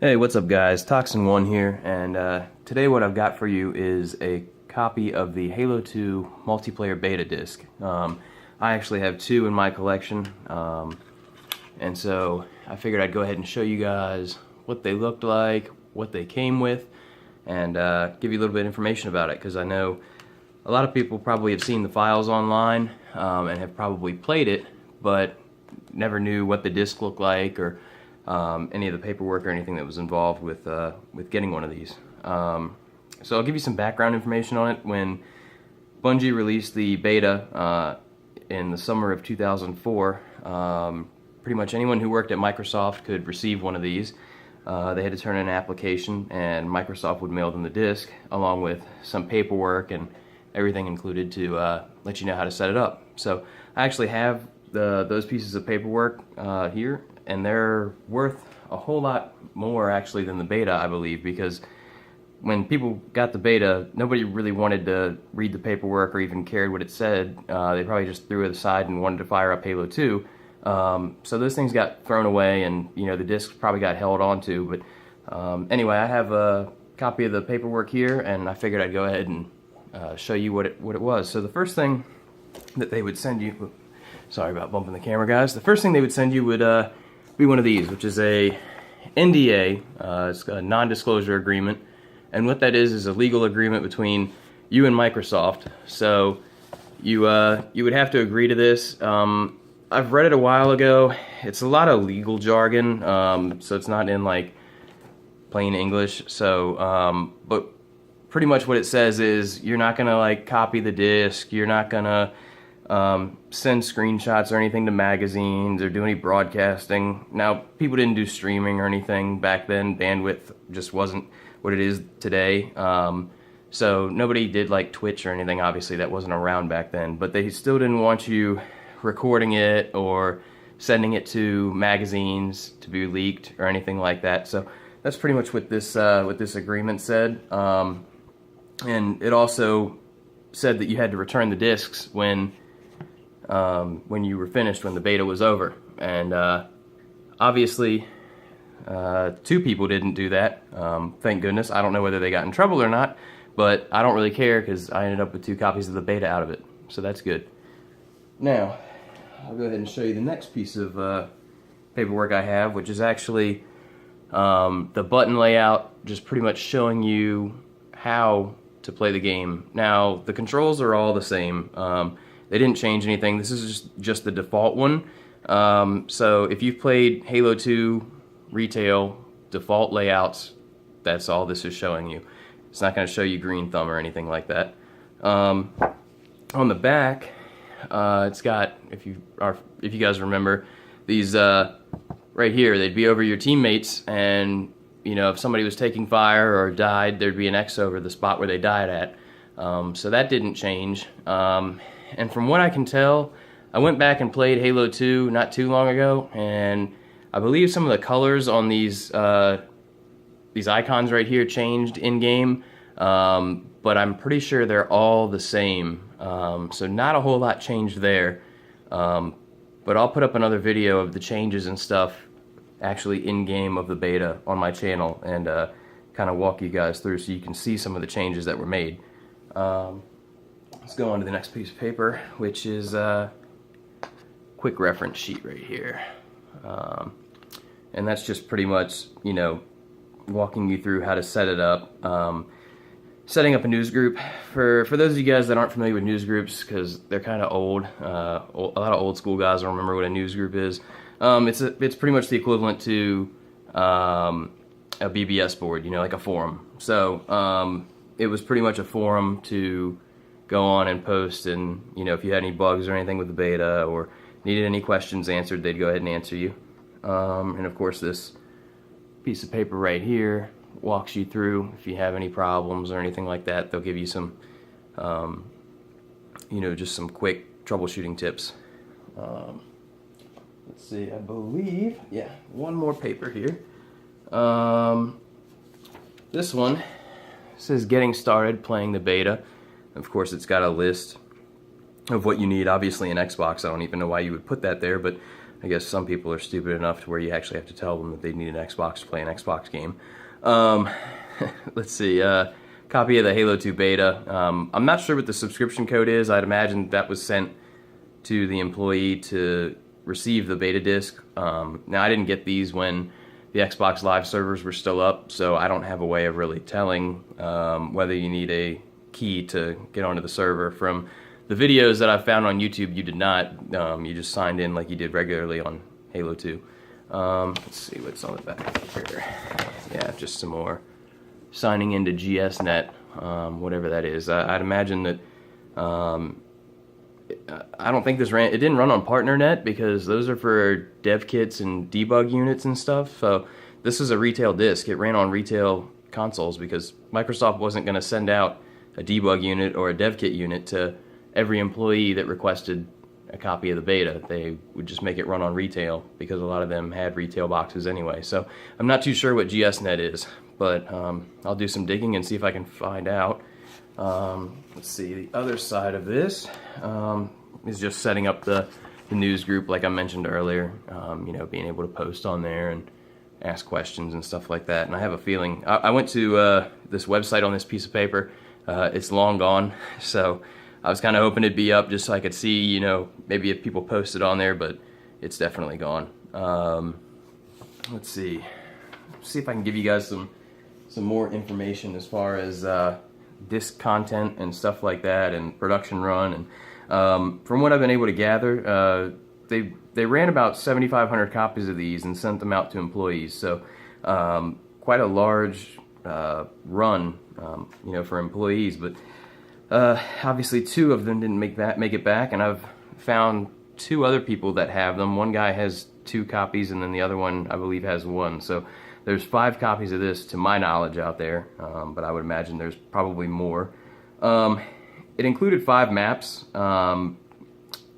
Hey, what's up guys? Toxin1 here, and today what I've got for you is a copy of the Halo 2 multiplayer beta disc. I actually have two in my collection, and so I figured I'd go ahead and show you guys what they looked like, what they came with, and give you a little bit of information about it, because I know a lot of people probably have seen the files online and have probably played it, but never knew what the disc looked like or any of the paperwork or anything that was involved with getting one of these. So I'll give you some background information on it. When Bungie released the beta in the summer of 2004, pretty much anyone who worked at Microsoft could receive one of these. They had to turn in an application, and Microsoft would mail them the disc along with some paperwork and everything included to let you know how to set it up. So I actually have those pieces of paperwork here, and they're worth a whole lot more actually than the beta, I believe, because when people got the beta, nobody really wanted to read the paperwork or even cared what it said. They probably just threw it aside and wanted to fire up Halo 2. So those things got thrown away, and the discs probably got held onto. But anyway, I have a copy of the paperwork here, and I figured I'd go ahead and show you what it was. So the first thing that they would send you, sorry about bumping the camera, guys. The first thing they would send you would be one of these, which is a NDA. It's a non-disclosure agreement, and what that is a legal agreement between you and Microsoft. So you would have to agree to this. I've read it a while ago. It's a lot of legal jargon, so it's not in like plain English. So but pretty much what it says is you're not gonna like copy the disc. You're not gonna send screenshots or anything to magazines or do any broadcasting. Now, people didn't do streaming or anything back then. Bandwidth just wasn't what it is today. So nobody did like Twitch or anything. Obviously, that wasn't around back then. But they still didn't want you recording it or sending it to magazines to be leaked or anything like that. So that's pretty much what this agreement said. And it also said that you had to return the discs when you were finished, when the beta was over. And obviously, two people didn't do that. Thank goodness. I don't know whether they got in trouble or not, but I don't really care because I ended up with two copies of the beta out of it. So that's good. Now, I'll go ahead and show you the next piece of paperwork I have, which is actually the button layout, just pretty much showing you how to play the game. Now, the controls are all the same. They didn't change anything. This is just the default one. So if you've played Halo 2 retail default layouts, that's all this is showing you. It's not going to show you green thumb or anything like that. On the back, it's got, if you guys remember, these right here, they'd be over your teammates, and if somebody was taking fire or died, there'd be an X over the spot where they died at. So that didn't change. And from what I can tell, I went back and played Halo 2 not too long ago, and I believe some of the colors on these icons right here changed in-game, but I'm pretty sure they're all the same. So not a whole lot changed there. But I'll put up another video of the changes and stuff actually in-game of the beta on my channel, and kind of walk you guys through so you can see some of the changes that were made. Let's go on to the next piece of paper, which is a quick reference sheet right here. And that's just pretty much, walking you through how to set it up. Setting up a news group. For those of you guys that aren't familiar with news groups, because they're kind of old, a lot of old school guys don't remember what a news group is. It's pretty much the equivalent to a BBS board, like a forum. So it was pretty much a forum to go on and post, and if you had any bugs or anything with the beta or needed any questions answered, they'd go ahead and answer you. And of course, this piece of paper right here walks you through if you have any problems or anything like that. They'll give you some just some quick troubleshooting tips. Let's see, I believe, yeah, one more paper here. This one says getting started playing the beta. Of course, it's got a list of what you need. Obviously, in Xbox, I don't even know why you would put that there, but I guess some people are stupid enough to where you actually have to tell them that they need an Xbox to play an Xbox game. Let's see, copy of the Halo 2 beta. I'm not sure what the subscription code is. I'd imagine that was sent to the employee to receive the beta disc. Now, I didn't get these when the Xbox Live servers were still up, so I don't have a way of really telling whether you need a key to get onto the server. From the videos that I've found on YouTube, you did not. You just signed in like you did regularly on Halo 2. Let's see what's on the back here. Yeah, just some more signing into GSNet, whatever that is. I'd imagine that I don't think it didn't run on PartnerNet, because those are for dev kits and debug units and stuff. So this is a retail disk. It ran on retail consoles because Microsoft wasn't going to send out a debug unit or a dev kit unit to every employee that requested a copy of the beta. They would just make it run on retail because a lot of them had retail boxes anyway. So I'm not too sure what GSNet is, but I'll do some digging and see if I can find out. Let's see, the other side of this is just setting up the news group like I mentioned earlier, you know, being able to post on there and ask questions and stuff like that. And I have a feeling, I went to this website on this piece of paper. It's long gone, so I was kind of hoping it'd be up just so I could see, you know, maybe if people posted on there, but it's definitely gone. Let's see if I can give you guys some more information as far as disk content and stuff like that, and production run. And from what I've been able to gather, they ran about 7,500 copies of these and sent them out to employees. So quite a large run, you know, for employees. But obviously 2 of them didn't make it back, and I've found 2 other people that have them. One guy has 2 copies, and then the other one I believe has 1. So there's 5 copies of this to my knowledge out there, but I would imagine there's probably more. It included 5 maps, and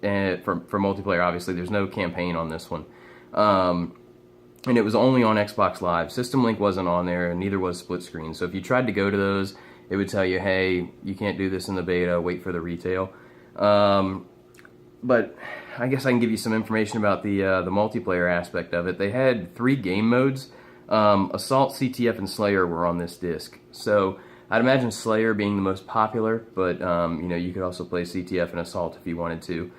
for multiplayer. Obviously there's no campaign on this one, and it was only on Xbox Live. System Link wasn't on there, and neither was Split Screen. So if you tried to go to those, it would tell you, hey, you can't do this in the beta, wait for the retail. But I guess I can give you some information about the multiplayer aspect of it. They had 3 game modes. Assault, CTF, and Slayer were on this disc. So I'd imagine Slayer being the most popular, but you know, you could also play CTF and Assault if you wanted to.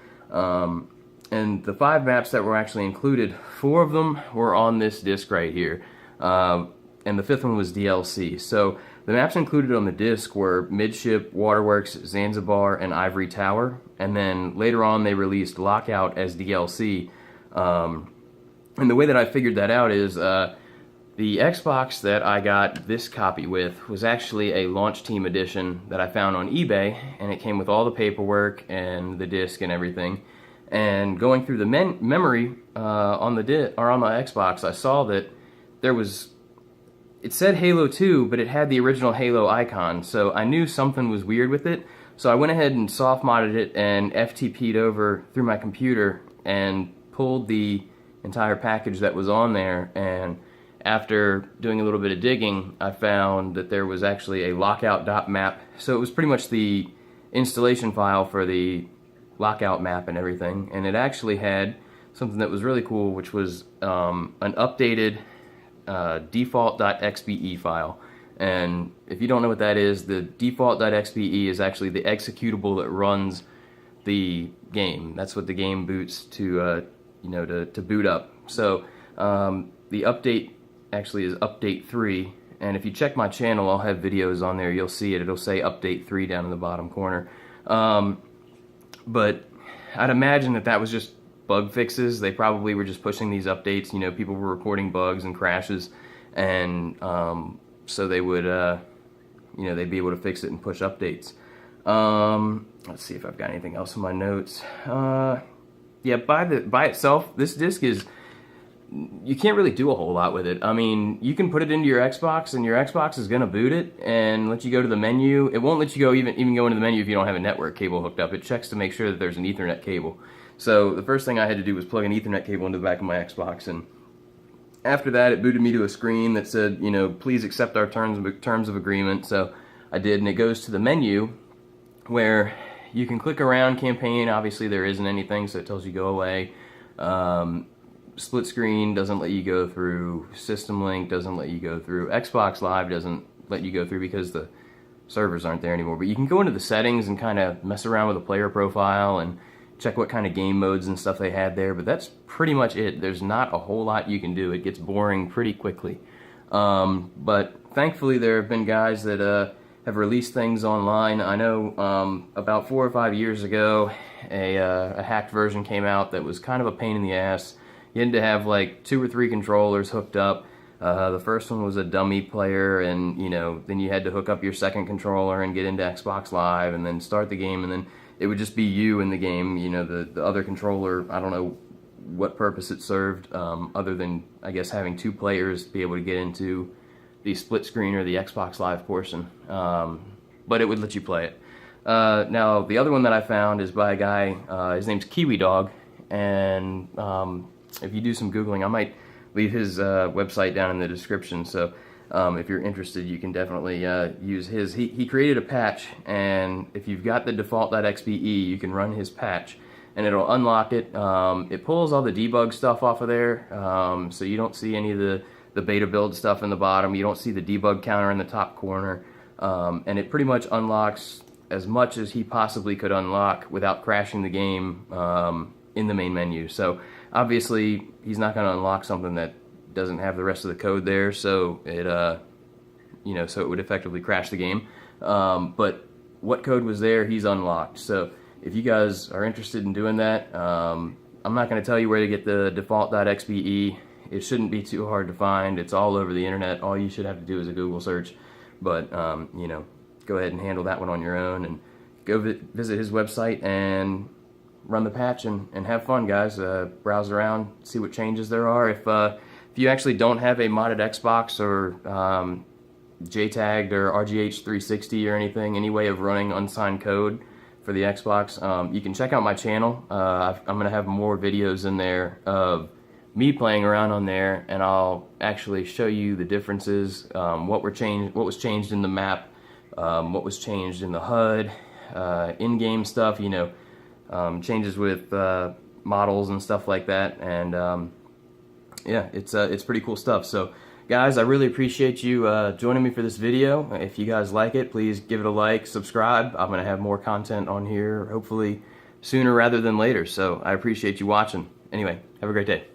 And the 5 maps that were actually included, 4 of them were on this disc right here, and the 5th one was DLC. So the maps included on the disc were Midship, Waterworks, Zanzibar, and Ivory Tower, and then later on they released Lockout as DLC. And the way that I figured that out is the Xbox that I got this copy with was actually a Launch Team edition that I found on eBay, and it came with all the paperwork and the disc and everything. And going through the memory on the Xbox, I saw that it said Halo 2, but it had the original Halo icon, so I knew something was weird with it. So I went ahead and soft modded it and FTP'd over through my computer and pulled the entire package that was on there. And after doing a little bit of digging, I found that there was actually a lockout.map. So it was pretty much the installation file for the lockout map and everything. And it actually had something that was really cool, which was an updated default.xbe file. And if you don't know what that is, the default.xbe is actually the executable that runs the game. That's what the game boots to, you know, to boot up. So the update actually is update 3, and if you check my channel, I'll have videos on there. You'll see it. It'll say update 3 down in the bottom corner. But I'd imagine that was just bug fixes. They probably were just pushing these updates. You know, people were reporting bugs and crashes, and so they would, you know, they'd be able to fix it and push updates. Let's see if I've got anything else in my notes. Yeah, by itself, this disc is, you can't really do a whole lot with it. I mean, you can put it into your Xbox, and your Xbox is going to boot it and let you go to the menu. It won't let you go even go into the menu if you don't have a network cable hooked up. It checks to make sure that there's an Ethernet cable. So the first thing I had to do was plug an Ethernet cable into the back of my Xbox, and after that, it booted me to a screen that said, you know, please accept our terms of agreement. So I did, and it goes to the menu where you can click around campaign. Obviously, there isn't anything, so it tells you go away. Split screen doesn't let you go through. System Link doesn't let you go through. Xbox Live doesn't let you go through because the servers aren't there anymore. But you can go into the settings and kind of mess around with the player profile and check what kind of game modes and stuff they had there. But that's pretty much it. There's not a whole lot you can do. It gets boring pretty quickly. But thankfully there have been guys that have released things online. I know about 4 or 5 years ago a hacked version came out that was kind of a pain in the ass. You had to have like 2 or 3 controllers hooked up. The first one was a dummy player, and then you had to hook up your second controller and get into Xbox Live and then start the game, and then it would just be you in the game. The other controller, I don't know what purpose it served, other than I guess having 2 players be able to get into the split screen or the Xbox Live portion, but it would let you play it. Now the other one that I found is by a guy, his name's Kiwi Dog, and if you do some Googling, I might leave his website down in the description, so if you're interested you can definitely use his. He created a patch, and if you've got the default.xbe you can run his patch and it'll unlock it. It pulls all the debug stuff off of there, so you don't see any of the beta build stuff in the bottom. You don't see the debug counter in the top corner, and it pretty much unlocks as much as he possibly could unlock without crashing the game in the main menu. So obviously he's not going to unlock something that doesn't have the rest of the code there, so it so it would effectively crash the game. But what code was there, he's unlocked. So if you guys are interested in doing that, I'm not going to tell you where to get the default.xbe. It shouldn't be too hard to find. It's all over the internet. All you should have to do is a Google search. But go ahead and handle that one on your own, and go visit his website and run the patch and have fun, guys. Browse around, see what changes there are. If you actually don't have a modded Xbox or JTAG'd or RGH 360 or anything, any way of running unsigned code for the Xbox, you can check out my channel. I'm going to have more videos in there of me playing around on there, and I'll actually show you the differences, what was changed in the map, what was changed in the HUD, in-game stuff, changes with models and stuff like that, and yeah, it's pretty cool stuff. So guys, I really appreciate you joining me for this video. If you guys like it, please give it a like, subscribe. I'm going to have more content on here, hopefully sooner rather than later, so I appreciate you watching. Anyway, have a great day.